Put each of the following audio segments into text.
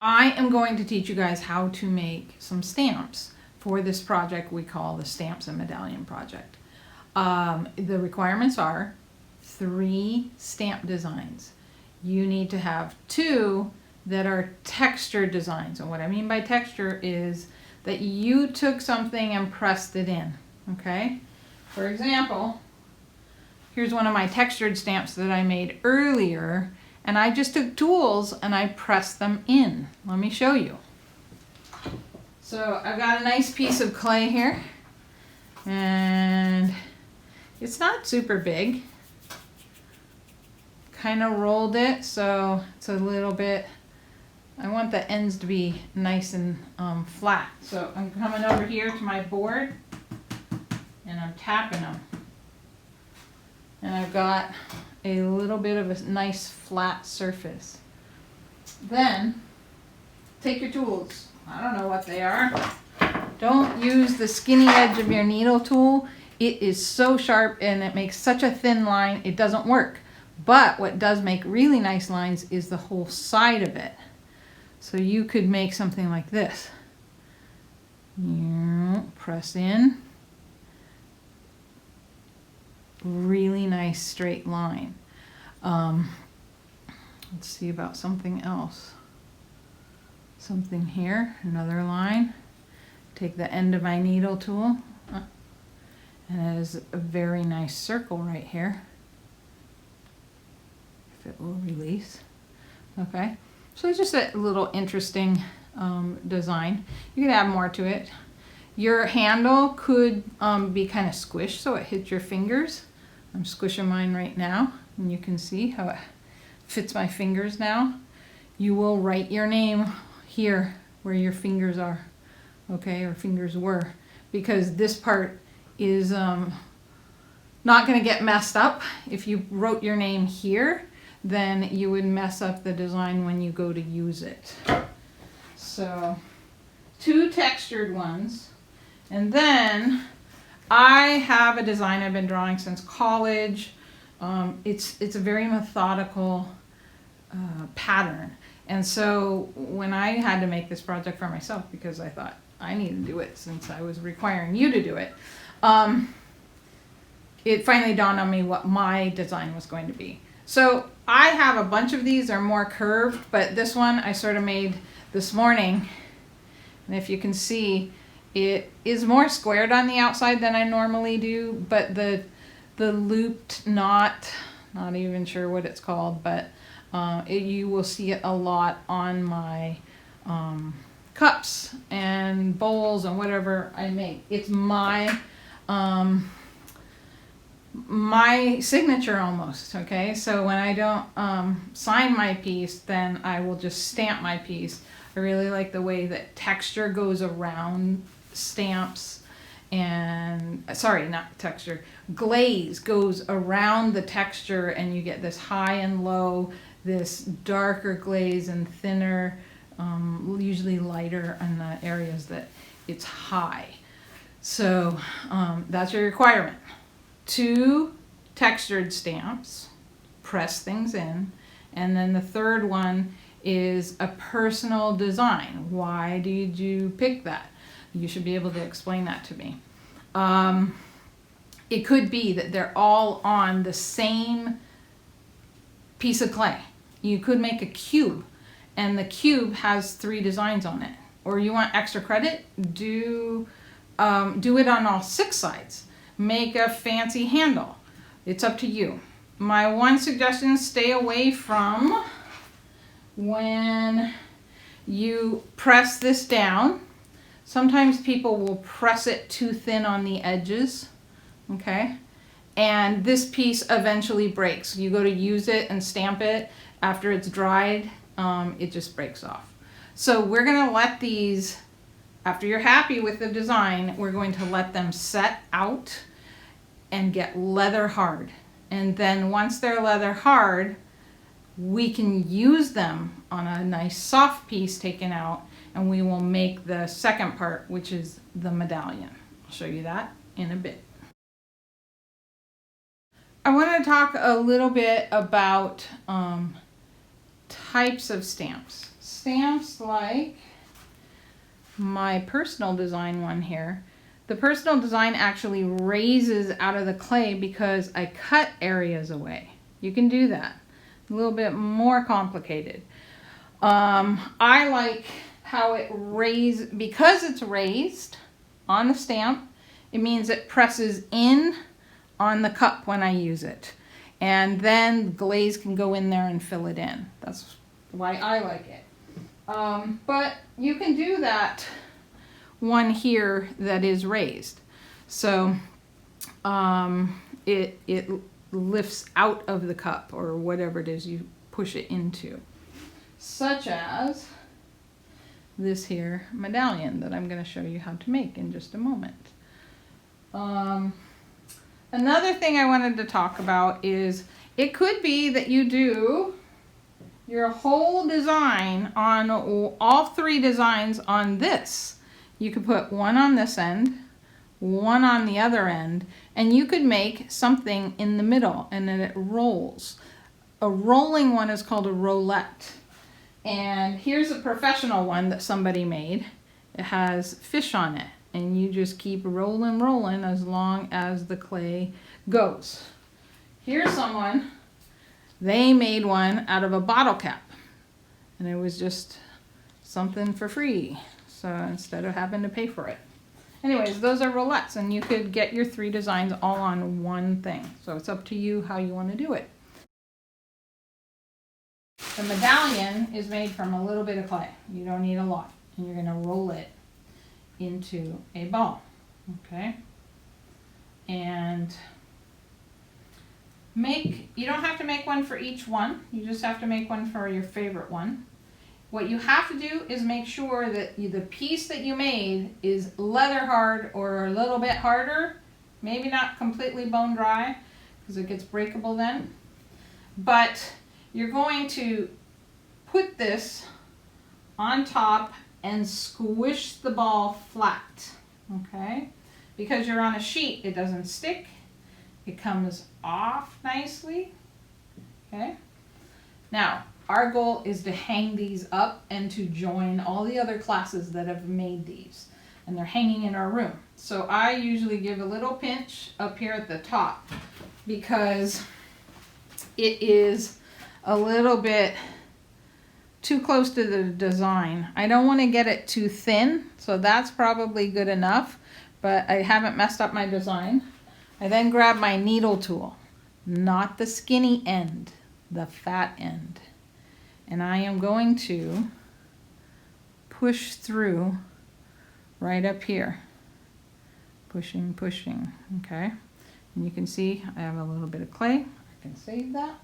I am going to teach you guys how to make some stamps for this project we call the Stamps and Medallion project. The requirements are 3 stamp designs. You need to have 2 that are texture designs. And what I mean by texture is that you took something and pressed it in, okay? For example, here's one of my textured stamps that I made earlier, and I just took tools and I pressed them in. Let me show you. So I've got a nice piece of clay here, and it's not super big. Kind of rolled it so it's a little bit, I want the ends to be nice and flat. So I'm coming over here to my board and I'm tapping them. And I've got a little bit of a nice flat surface. Then take your tools. I don't know what they are. Don't use the skinny edge of your needle tool. It is so sharp and it makes such a thin line, it doesn't work. But what does make really nice lines is the whole side of it. So you could make something like this. Press in. Really nice straight line. Let's see about something else. Something here, another line. Take the end of my needle tool, and it is a very nice circle right here. If it will release. Okay, so it's just a little interesting design. You could add more to it. Your handle could be kind of squished so it hits your fingers. I'm squishing mine right now, and you can see how it fits my fingers now. You will write your name here where your fingers are, okay, or fingers were, because this part is not going to get messed up. If you wrote your name here, then you would mess up the design when you go to use it. So 2 textured ones, and then I have a design I've been drawing since college. It's a very methodical pattern. And so when I had to make this project for myself, because I thought I need to do it since I was requiring you to do it, it finally dawned on me what my design was going to be. So I have a bunch of these, they're more curved, but this one I sort of made this morning. And if you can see, it is more squared on the outside than I normally do, but the looped knot, not even sure what it's called, but you will see it a lot on my cups and bowls and whatever I make. It's my my signature almost, okay? So when I don't sign my piece, then I will just stamp my piece. I really like the way that texture goes around stamps, and sorry, not texture, glaze goes around the texture, and you get this high and low, this darker glaze and thinner, usually lighter in the areas that it's high. So that's your requirement. 2 textured stamps, press things in, and then the third one is a personal design. Why did you pick that? You should be able to explain that to me. It could be that they're all on the same piece of clay. You could make a cube, and the cube has 3 designs on it. Or you want extra credit? Do it on all 6 sides. Make a fancy handle. It's up to you. My one suggestion, stay away from when you press this down. Sometimes people will press it too thin on the edges, okay? And this piece eventually breaks. You go to use it and stamp it, after it's dried, it just breaks off. So we're gonna let these, after you're happy with the design, we're going to let them set out and get leather hard. And then once they're leather hard, we can use them on a nice soft piece taken out, and we will make the second part, which is the medallion. I'll show you that in a bit. I want to talk a little bit about types of stamps. Stamps like my personal design one here. The personal design actually raises out of the clay because I cut areas away. You can do that. A little bit more complicated. I like how it raises, because it's raised on the stamp, it means it presses in on the cup when I use it. And then glaze can go in there and fill it in. That's why I like it. But you can do that one here that is raised. So it lifts out of the cup or whatever it is you push it into. Such as this here medallion that I'm going to show you how to make in just a moment. Another thing I wanted to talk about is it could be that you do your whole design on all three designs on this. You could put one on this end, one on the other end, and you could make something in the middle and then it rolls. A rolling one is called a roulette. And here's a professional one that somebody made. It has fish on it. And you just keep rolling as long as the clay goes. Here's someone, they made one out of a bottle cap. And it was just something for free. So instead of having to pay for it. Anyways, those are roulettes, and you could get your three designs all on one thing. So it's up to you how you want to do it. The medallion is made from a little bit of clay. You don't need a lot. And you're going to roll it into a ball. Okay? And you don't have to make one for each one. You just have to make one for your favorite one. What you have to do is make sure that the piece that you made is leather hard or a little bit harder. Maybe not completely bone dry because it gets breakable then. But you're going to put this on top and squish the ball flat, okay? Because you're on a sheet, it doesn't stick. It comes off nicely, okay? Now, our goal is to hang these up and to join all the other classes that have made these. And they're hanging in our room. So I usually give a little pinch up here at the top because it is a little bit too close to the design. I don't want to get it too thin, so that's probably good enough, but I haven't messed up my design. I then grab my needle tool, not the skinny end, the fat end. And I am going to push through right up here. Pushing, okay? And you can see I have a little bit of clay. I can save that.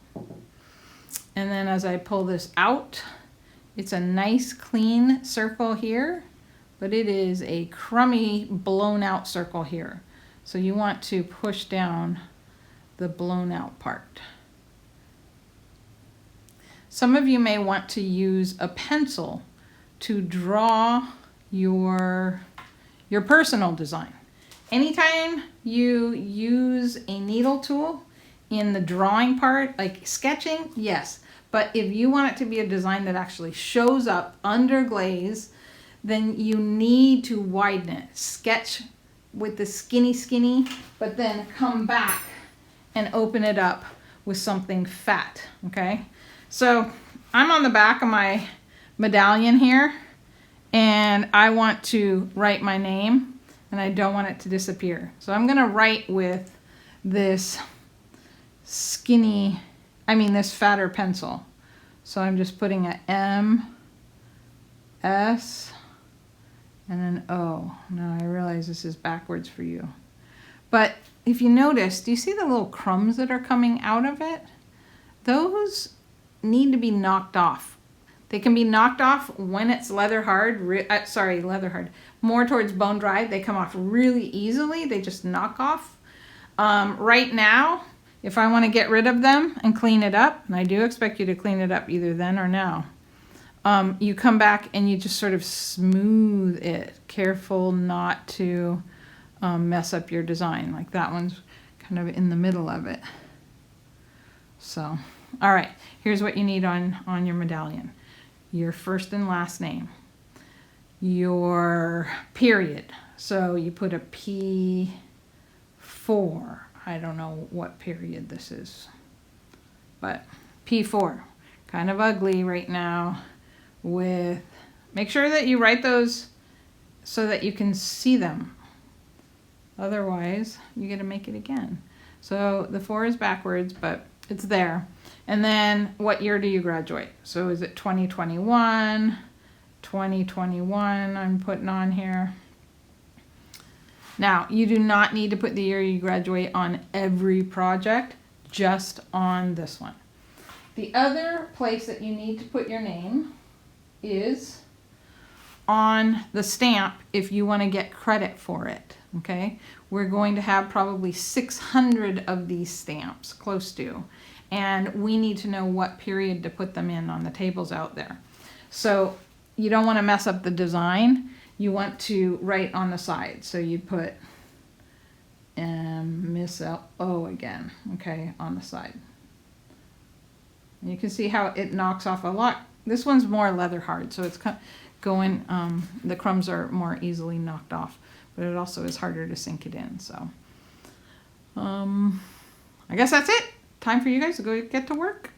And then as I pull this out, it's a nice clean circle here, but it is a crummy blown out circle here. So you want to push down the blown out part. Some of you may want to use a pencil to draw your personal design. Anytime you use a needle tool in the drawing part, like sketching, yes. But if you want it to be a design that actually shows up under glaze, then you need to widen it. Sketch with the skinny, but then come back and open it up with something fat, okay? So I'm on the back of my medallion here, and I want to write my name, and I don't want it to disappear. So I'm gonna write with this this fatter pencil. So I'm just putting a M, S, and an O. Now I realize this is backwards for you. But if you notice, do you see the little crumbs that are coming out of it? Those need to be knocked off. They can be knocked off when it's leather hard, more towards bone dry. They come off really easily. They just knock off. Right now, if I want to get rid of them and clean it up, and I do expect you to clean it up either then or now, you come back and you just sort of smooth it. Careful not to mess up your design. Like that one's kind of in the middle of it. So All right, here's what you need on your medallion. Your first and last name. Your period. So you put a P4. I don't know what period this is, but P4. Kind of ugly right now. Make sure that you write those so that you can see them. Otherwise, you got to make it again. So the 4 is backwards, but it's there. And then what year do you graduate? So is it 2021? 2021 I'm putting on here. Now, you do not need to put the year you graduate on every project, just on this one. The other place that you need to put your name is on the stamp if you want to get credit for it, okay? We're going to have probably 600 of these stamps, close to, and we need to know what period to put them in on the tables out there. So you don't want to mess up the design. You want to write on the side. So you put Miss O again, okay, on the side. And you can see how it knocks off a lot. This one's more leather hard, so it's going, the crumbs are more easily knocked off, but it also is harder to sink it in. So I guess that's it. Time for you guys to go get to work.